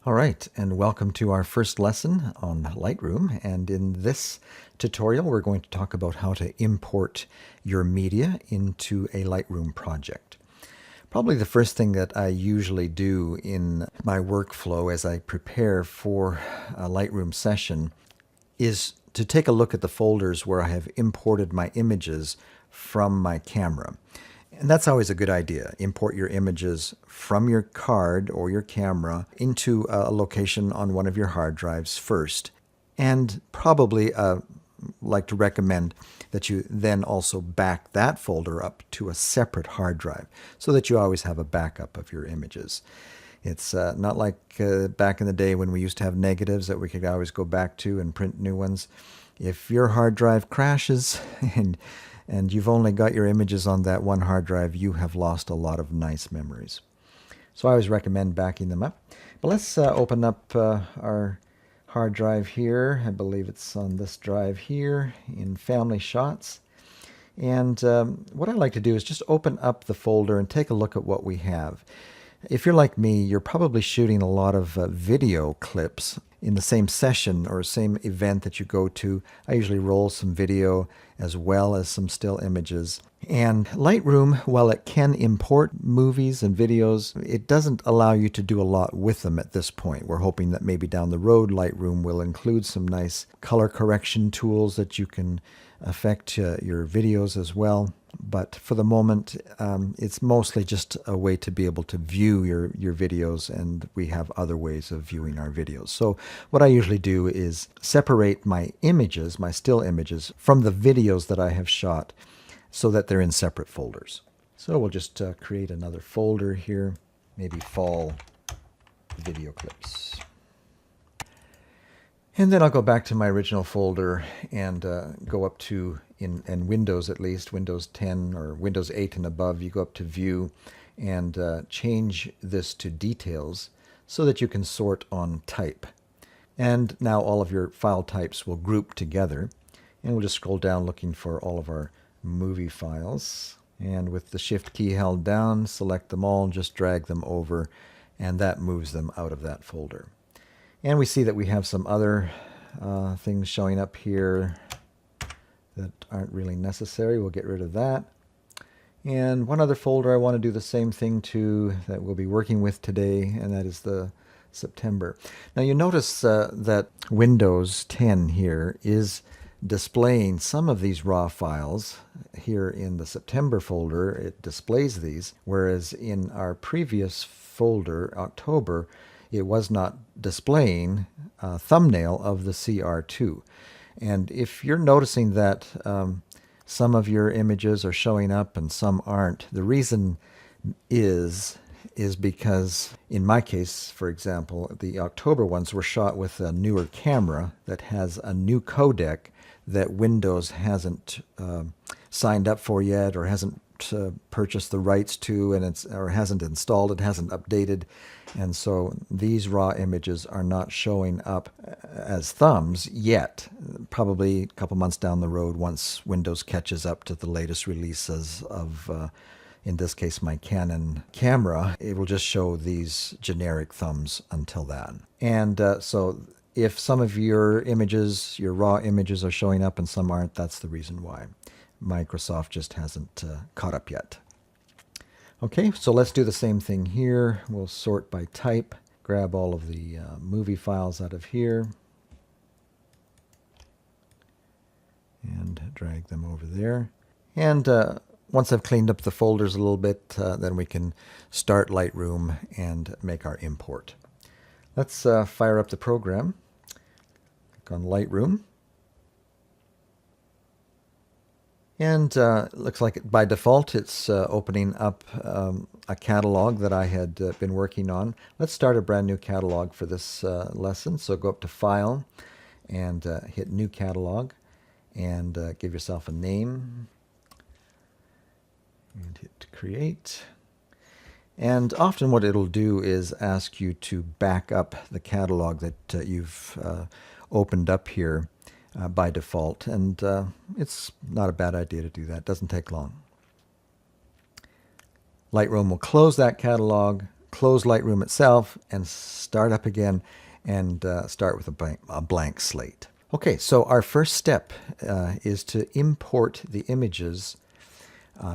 All right, and welcome to our first lesson on Lightroom. And in this tutorial, we're going to talk about how to import your media into a Lightroom project. Probably the first thing that I usually do in my workflow as I prepare for a Lightroom session is to take a look at the folders where I have imported my images from my camera. And that's always a good idea. Import your images from your card or your camera into a location on one of your hard drives first. And probably like to recommend that you then also back that folder up to a separate hard drive so that you always have a backup of your images. It's not like back in the day when we used to have negatives that we could always go back to and print new ones. If your hard drive crashes and you've only got your images on that one hard drive, you have lost a lot of nice memories. So I always recommend backing them up. But let's open up our hard drive here. I believe it's on this drive here in Family Shots. And what I like to do is just open up the folder and take a look at what we have. If you're like me, you're probably shooting a lot of video clips in the same session or same event that you go to. I usually roll some video as well as some still images. And Lightroom, while it can import movies and videos, it doesn't allow you to do a lot with them at this point. We're hoping that maybe down the road Lightroom will include some nice color correction tools that you can affect your videos as well. But for the moment, it's mostly just a way to be able to view your videos, and we have other ways of viewing our videos. So what I usually do is separate my images, my still images, from the videos that I have shot so that they're in separate folders. So we'll just create another folder here, maybe fall video clips. And then I'll go back to my original folder and go up to, in Windows at least, Windows 10 or Windows 8 and above, you go up to View and change this to Details so that you can sort on type. And now all of your file types will group together. And we'll just scroll down looking for all of our movie files. And with the Shift key held down, select them all and just drag them over, and that moves them out of that folder. And we see that we have some other things showing up here that aren't really necessary. We'll get rid of that. And one other folder I want to do the same thing to that we'll be working with today, and that is the September. Now you notice that Windows 10 here is displaying some of these raw files. Here in the September folder, it displays these, whereas in our previous folder, October, it was not displaying a thumbnail of the CR2. And if you're noticing that some of your images are showing up and some aren't, the reason is because, in my case, for example, the October ones were shot with a newer camera that has a new codec that Windows hasn't signed up for yet, or hasn't purchased the rights to, and or hasn't installed it, hasn't updated. And so these raw images are not showing up as thumbs yet. Probably a couple months down the road, once Windows catches up to the latest releases of, in this case, my Canon camera, it will just show these generic thumbs until then. And so if some of your images, your raw images, are showing up and some aren't, that's the reason why. Microsoft just hasn't caught up yet. Okay, so let's do the same thing here. We'll sort by type, grab all of the movie files out of here, and drag them over there. And once I've cleaned up the folders a little bit, then we can start Lightroom and make our import. Let's fire up the program. Click on Lightroom. And looks like by default it's opening up a catalog that I had been working on. Let's start a brand new catalog for this lesson. So go up to File and hit New Catalog and give yourself a name. And hit Create. And often what it'll do is ask you to back up the catalog that you've opened up here. By default, and it's not a bad idea to do that. It doesn't take long. Lightroom will close that catalog, close Lightroom itself and start up again and start with a blank slate. Okay, so our first step is to import the images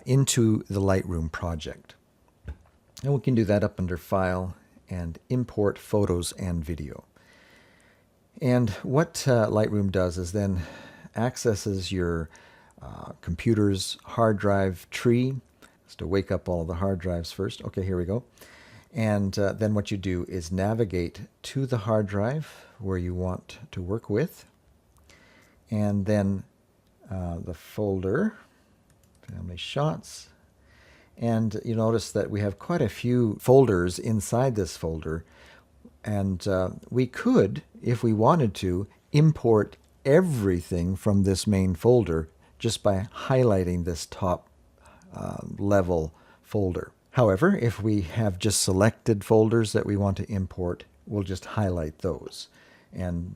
into the Lightroom project. And we can do that up under File and Import Photos and Video. And what Lightroom does is then accesses your computer's hard drive tree. Just to wake up all of the hard drives first. Okay, here we go. And then what you do is navigate to the hard drive where you want to work with. And then the folder, Family Shots. And you notice that we have quite a few folders inside this folder. And we could, if we wanted to, import everything from this main folder just by highlighting this top level folder. However, if we have just selected folders that we want to import, we'll just highlight those. And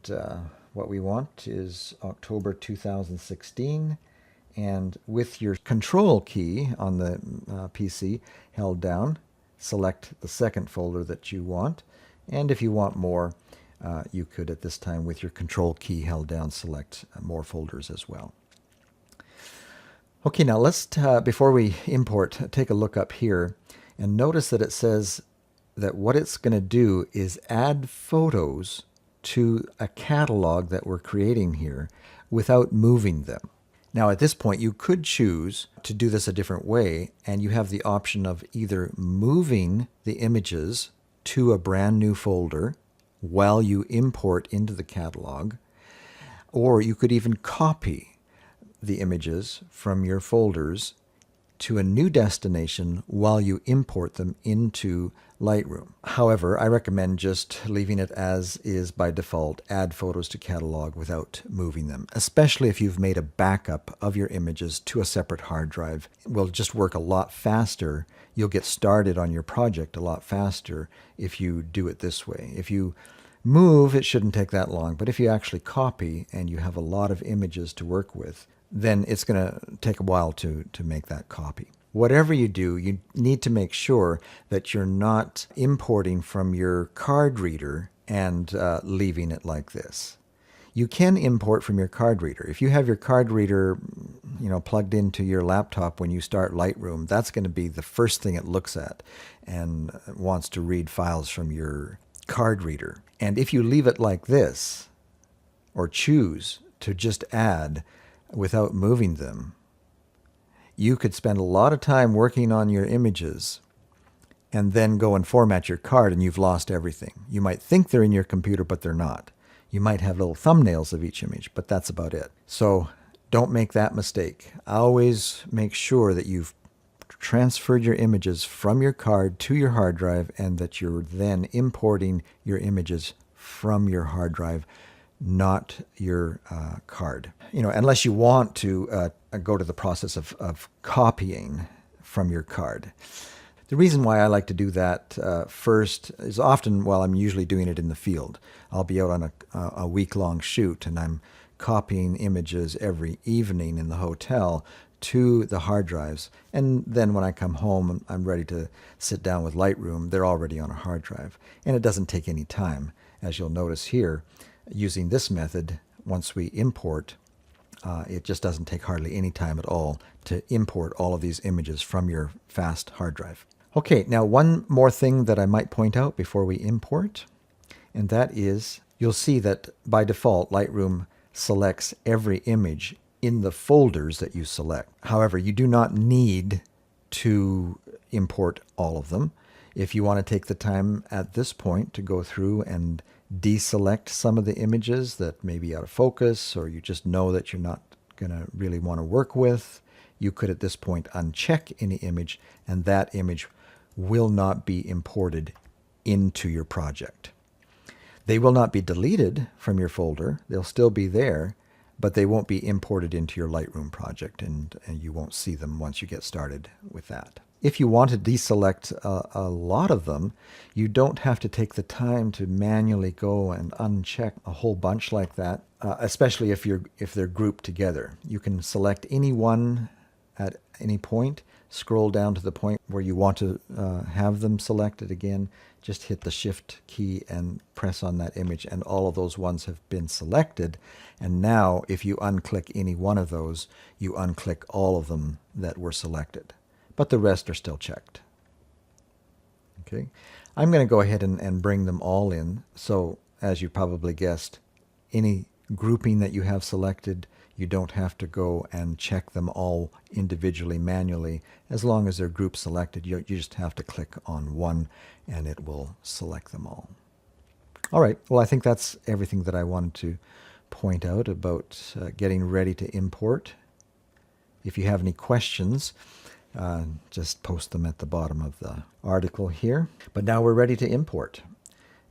what we want is October 2016. And with your Control key on the PC held down, select the second folder that you want. And if you want more, you could at this time with your Control key held down select more folders as well. Okay, now let's, before we import, take a look up here and notice that it says that what it's going to do is add photos to a catalog that we're creating here without moving them. Now at this point you could choose to do this a different way, and you have the option of either moving the images to a brand new folder while you import into the catalog, or you could even copy the images from your folders to a new destination while you import them into Lightroom. However, I recommend just leaving it as is by default, add photos to catalog without moving them, especially if you've made a backup of your images to a separate hard drive. It will just work a lot faster. You'll get started on your project a lot faster if you do it this way. If you move, it shouldn't take that long, but if you actually copy and you have a lot of images to work with, then it's going to take a while to make that copy. Whatever you do, you need to make sure that you're not importing from your card reader and leaving it like this. You can import from your card reader. If you have your card reader, plugged into your laptop when you start Lightroom, that's going to be the first thing it looks at and wants to read files from your card reader. And if you leave it like this, or choose to just add without moving them, you could spend a lot of time working on your images and then go and format your card and you've lost everything. You might think they're in your computer, but they're not. You might have little thumbnails of each image, but that's about it. So don't make that mistake. Always make sure that you've transferred your images from your card to your hard drive and that you're then importing your images from your hard drive, not your card. Unless you want to go to the process of copying from your card. The reason why I like to do that first is often while I'm usually doing it in the field. I'll be out on a week-long shoot and I'm copying images every evening in the hotel to the hard drives. And then when I come home, I'm ready to sit down with Lightroom. They're already on a hard drive. And it doesn't take any time. As you'll notice here, using this method, once we import, it just doesn't take hardly any time at all to import all of these images from your fast hard drive. Okay, now one more thing that I might point out before we import, and that is you'll see that by default Lightroom selects every image in the folders that you select. However, you do not need to import all of them. If you want to take the time at this point to go through and deselect some of the images that may be out of focus, or you just know that you're not going to really want to work with, you could at this point uncheck any image, and that image will not be imported into your project. They will not be deleted from your folder. They'll still be there, but they won't be imported into your Lightroom project, and you won't see them once you get started with that. If you want to deselect a lot of them, you don't have to take the time to manually go and uncheck a whole bunch like that, especially if they're grouped together. You can select any one at any point, scroll down to the point where you want to have them selected again. Just hit the Shift key and press on that image, and all of those ones have been selected. And now if you unclick any one of those, you unclick all of them that were selected. But the rest are still checked. Okay, I'm going to go ahead and bring them all in. So as you probably guessed, any grouping that you have selected, you don't have to go and check them all individually manually. As long as they're group selected, you just have to click on one and it will select them all. All right, well, I think that's everything that I wanted to point out about getting ready to import. If you have any questions, just post them at the bottom of the article here. But now we're ready to import.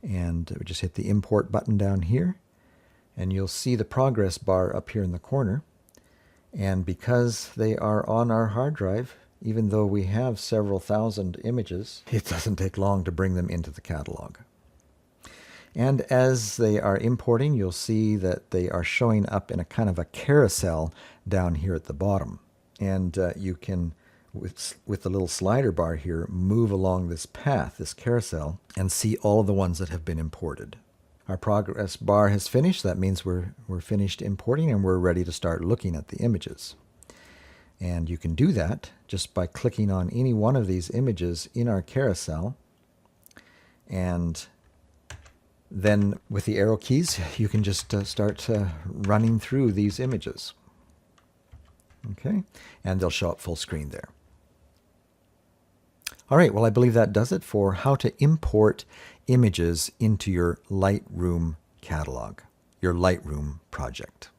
And we just hit the import button down here, and you'll see the progress bar up here in the corner. And because they are on our hard drive, even though we have several thousand images, it doesn't take long to bring them into the catalog. And as they are importing, you'll see that they are showing up in a kind of a carousel down here at the bottom. And you can, with the little slider bar here, move along this path, this carousel, and see all of the ones that have been imported. Our progress bar has finished. That means we're finished importing and we're ready to start looking at the images. And you can do that just by clicking on any one of these images in our carousel. And then with the arrow keys, you can just start running through these images. Okay, and they'll show up full screen there. All right, well, I believe that does it for how to import images into your Lightroom catalog, your Lightroom project.